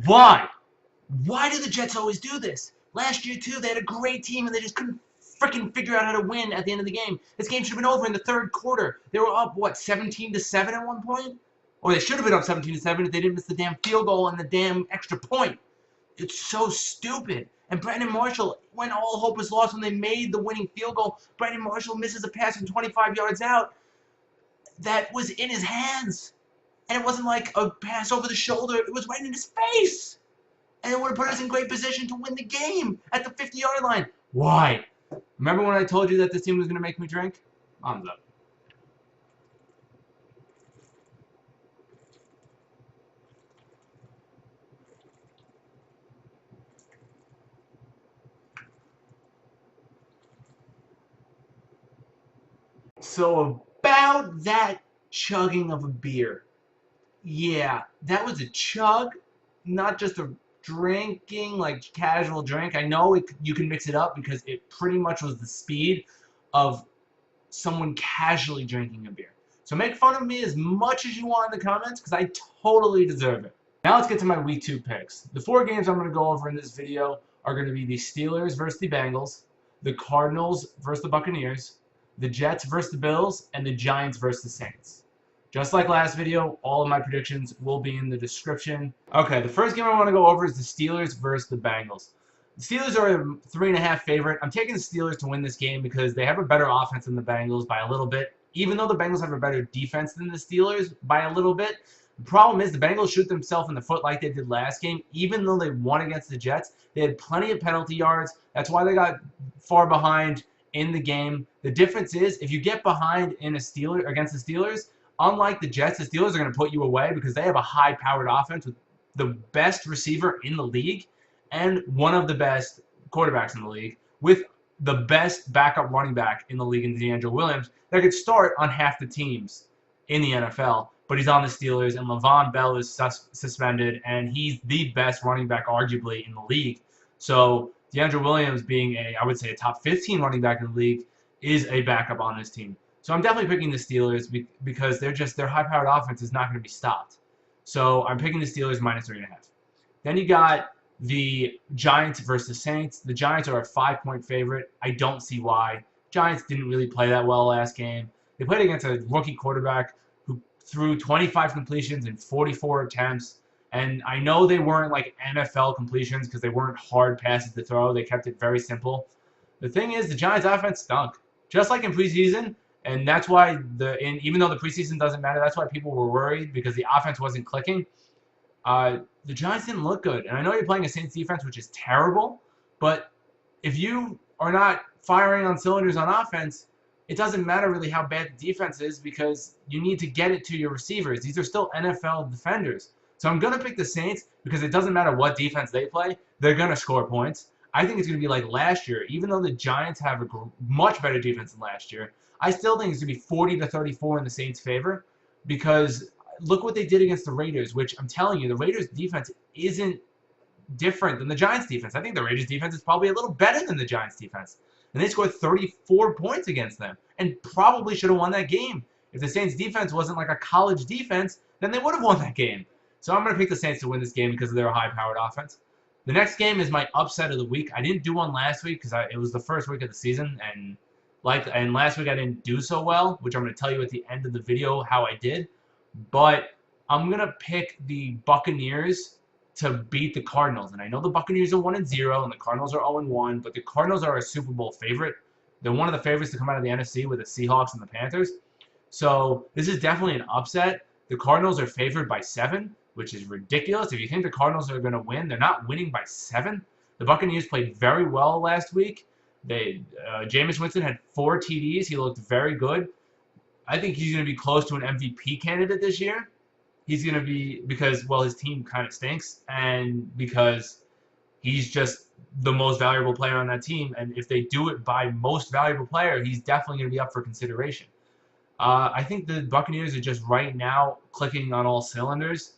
Why? Why do the Jets always do this? Last year, too, they had a great team, and they just couldn't freaking figure out how to win at the end of the game. This game should have been over in the third quarter. They were up, what, 17-7 at one point? Or they should have been up 17-7 if they didn't miss the damn field goal and the damn extra point. It's so stupid. And Brandon Marshall, when all hope was lost when they made the winning field goal, Brandon Marshall misses a pass from 25 yards out that was in his hands. And it wasn't like a pass over the shoulder. It was right in his face. And it would have put us in great position to win the game at the 50-yard line. Why? Remember when I told you that this team was going to make me drink? Thumbs up. So about that chugging of a beer. Yeah, that was a chug, not just a drinking, like casual drink. I know you can mix it up because it pretty much was the speed of someone casually drinking a beer. So make fun of me as much as you want in the comments because I totally deserve it. Now let's get to my Week 2 picks. The 4 games I'm going to go over in this video are going to be the Steelers versus the Bengals, the Cardinals versus the Buccaneers, the Jets versus the Bills, and the Giants versus the Saints. Just like last video, all of my predictions will be in the description. Okay, the first game I want to go over is the Steelers versus the Bengals. The Steelers are a 3.5 favorite. I'm taking the Steelers to win this game because they have a better offense than the Bengals by a little bit. Even though the Bengals have a better defense than the Steelers by a little bit, the problem is the Bengals shoot themselves in the foot like they did last game. Even though they won against the Jets, they had plenty of penalty yards. That's why they got far behind in the game. The difference is if you get behind in against the Steelers, unlike the Jets, the Steelers are going to put you away because they have a high-powered offense with the best receiver in the league and one of the best quarterbacks in the league with the best backup running back in the league in DeAndre Williams that could start on half the teams in the NFL. But he's on the Steelers, and Le'Veon Bell is suspended, and he's the best running back arguably in the league. So DeAndre Williams being I would say a top 15 running back in the league is a backup on his team. So I'm definitely picking the Steelers because their high-powered offense is not going to be stopped. So I'm picking the Steelers -3.5. Then you got the Giants versus the Saints. The Giants are a 5-point favorite. I don't see why. Giants didn't really play that well last game. They played against a rookie quarterback who threw 25 completions in 44 attempts. And I know they weren't like NFL completions because they weren't hard passes to throw. They kept it very simple. The thing is, the Giants' offense stunk. Just like in preseason, and that's why even though the preseason doesn't matter, that's why people were worried because the offense wasn't clicking. The Giants didn't look good. And I know you're playing a Saints defense, which is terrible, but if you are not firing on cylinders on offense, it doesn't matter really how bad the defense is because you need to get it to your receivers. These are still NFL defenders. So I'm going to pick the Saints because it doesn't matter what defense they play, they're going to score points. I think it's going to be like last year. Even though the Giants have a much better defense than last year, I still think it's going to be 40-34 in the Saints' favor because look what they did against the Raiders, which I'm telling you, the Raiders' defense isn't different than the Giants' defense. I think the Raiders' defense is probably a little better than the Giants' defense. And they scored 34 points against them and probably should have won that game. If the Saints' defense wasn't like a college defense, then they would have won that game. So I'm going to pick the Saints to win this game because of their high-powered offense. The next game is my upset of the week. I didn't do one last week because it was the first week of the season, and last week I didn't do so well, which I'm going to tell you at the end of the video how I did. But I'm going to pick the Buccaneers to beat the Cardinals. And I know the Buccaneers are 1-0 and the Cardinals are 0-1, but the Cardinals are a Super Bowl favorite. They're one of the favorites to come out of the NFC with the Seahawks and the Panthers. So this is definitely an upset. The Cardinals are favored by 7, which is ridiculous. If you think the Cardinals are going to win, they're not winning by 7. The Buccaneers played very well last week. Jameis Winston had 4 TDs. He looked very good. I think he's going to be close to an MVP candidate this year. He's going to be because, well, his team kind of stinks and because he's just the most valuable player on that team. And if they do it by most valuable player, he's definitely going to be up for consideration. I think the Buccaneers are just right now clicking on all cylinders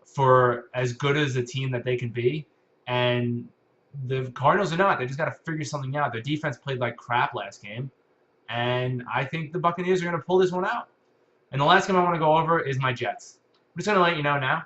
for as good as a team that they can be. And the Cardinals are not. They just got to figure something out. Their defense played like crap last game. And I think the Buccaneers are going to pull this one out. And the last game I want to go over is my Jets. just going to let you know now,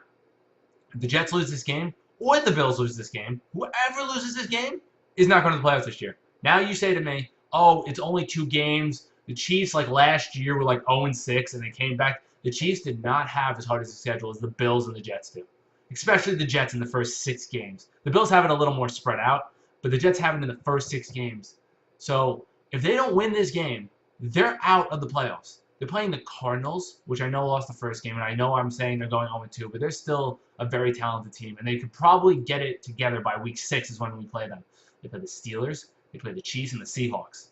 if the Jets lose this game or the Bills lose this game, whoever loses this game is not going to the playoffs this year. Now you say to me, oh, it's only 2 games. The Chiefs, like last year, were like 0-6, and they came back. The Chiefs did not have as hard as a schedule as the Bills and the Jets do, especially the Jets in the first 6 games. The Bills have it a little more spread out, but the Jets have it in the first 6 games. So if they don't win this game, they're out of the playoffs. They're playing the Cardinals, which I know lost the first game, and I know I'm saying they're going 0-2, but they're still a very talented team, and they could probably get it together by week 6 is when we play them. They play the Steelers, they play the Chiefs, and the Seahawks.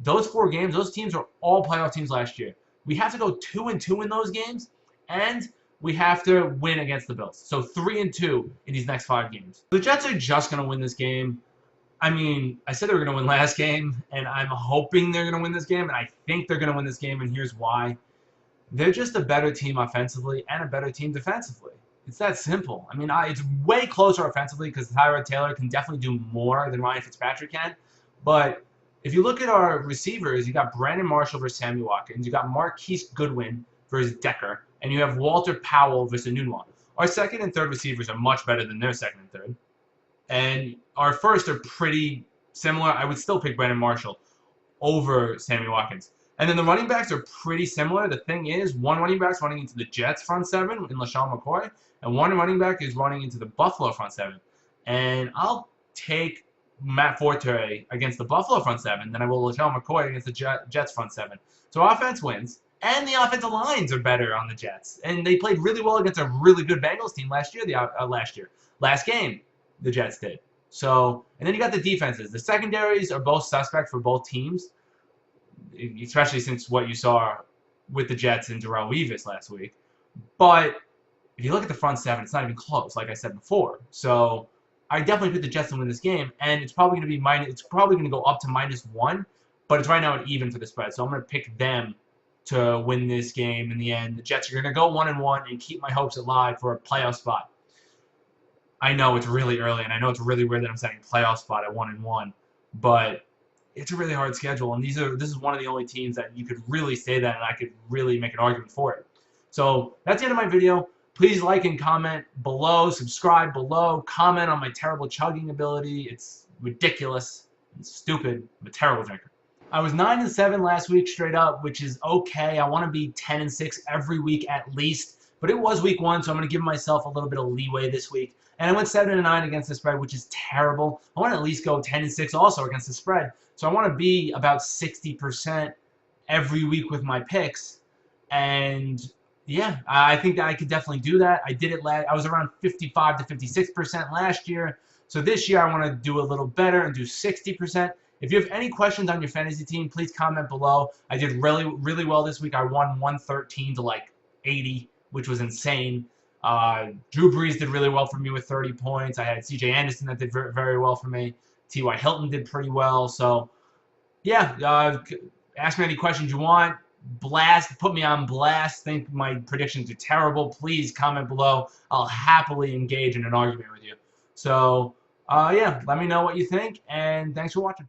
Those 4 games, those teams are all playoff teams last year. We have to go 2-2 in those games, and we have to win against the Bills. So 3-2 in these next 5 games. The Jets are just going to win this game. I mean, I said they were going to win last game, and I'm hoping they're going to win this game, and I think they're going to win this game, and here's why. They're just a better team offensively and a better team defensively. It's that simple. I mean, it's way closer offensively because Tyrod Taylor can definitely do more than Ryan Fitzpatrick can, but if you look at our receivers, you got Brandon Marshall versus Sammy Watkins, you got Marquise Goodwin versus Decker, and you have Walter Powell versus Nunwan. Our second and third receivers are much better than their second and third. And our first are pretty similar. I would still pick Brandon Marshall over Sammy Watkins. And then the running backs are pretty similar. The thing is, one running back's running into the Jets front 7 in LaShawn McCoy, and one running back is running into the Buffalo front 7. And I'll take Matt Forte against the Buffalo front 7 than I will LaShawn McCoy against the Jets front 7. So offense wins. And the offensive lines are better on the Jets. And they played really well against a really good Bengals team last year. Last game, the Jets did. So, and then you got the defenses. The secondaries are both suspect for both teams, especially since what you saw with the Jets and Darrelle Revis last week. But if you look at the front 7, it's not even close, like I said before. So I definitely pick the Jets to win this game, and it's probably going to be it's probably going to go up to -1, but it's right now at even for the spread. So I'm going to pick them to win this game in the end. The Jets are going to go 1-1 and keep my hopes alive for a playoff spot. I know it's really early, and I know it's really weird that I'm saying playoff spot at 1-1, but it's a really hard schedule, and this is one of the only teams that you could really say that, and I could really make an argument for it. So that's the end of my video. Please like and comment below, subscribe below, comment on my terrible chugging ability. It's ridiculous. It's stupid. I'm a terrible drinker. I was 9-7 last week straight up, which is okay. I want to be 10-6 every week at least, but it was week 1, so I'm going to give myself a little bit of leeway this week. And I went 7-9 against the spread, which is terrible. I want to at least go 10-6 also against the spread. So I want to be about 60% every week with my picks. And yeah, I think that I could definitely do that. I did it I was around 55 to 56% last year. So this year I want to do a little better and do 60%. If you have any questions on your fantasy team, please comment below. I did really, really well this week. I won 113 to like 80, which was insane. Drew Brees did really well for me with 30 points. I had C.J. Anderson that did very, very well for me. T.Y. Hilton did pretty well. So, yeah, ask me any questions you want. Put me on blast. Think my predictions are terrible. Please comment below. I'll happily engage in an argument with you. So, yeah, let me know what you think, and thanks for watching.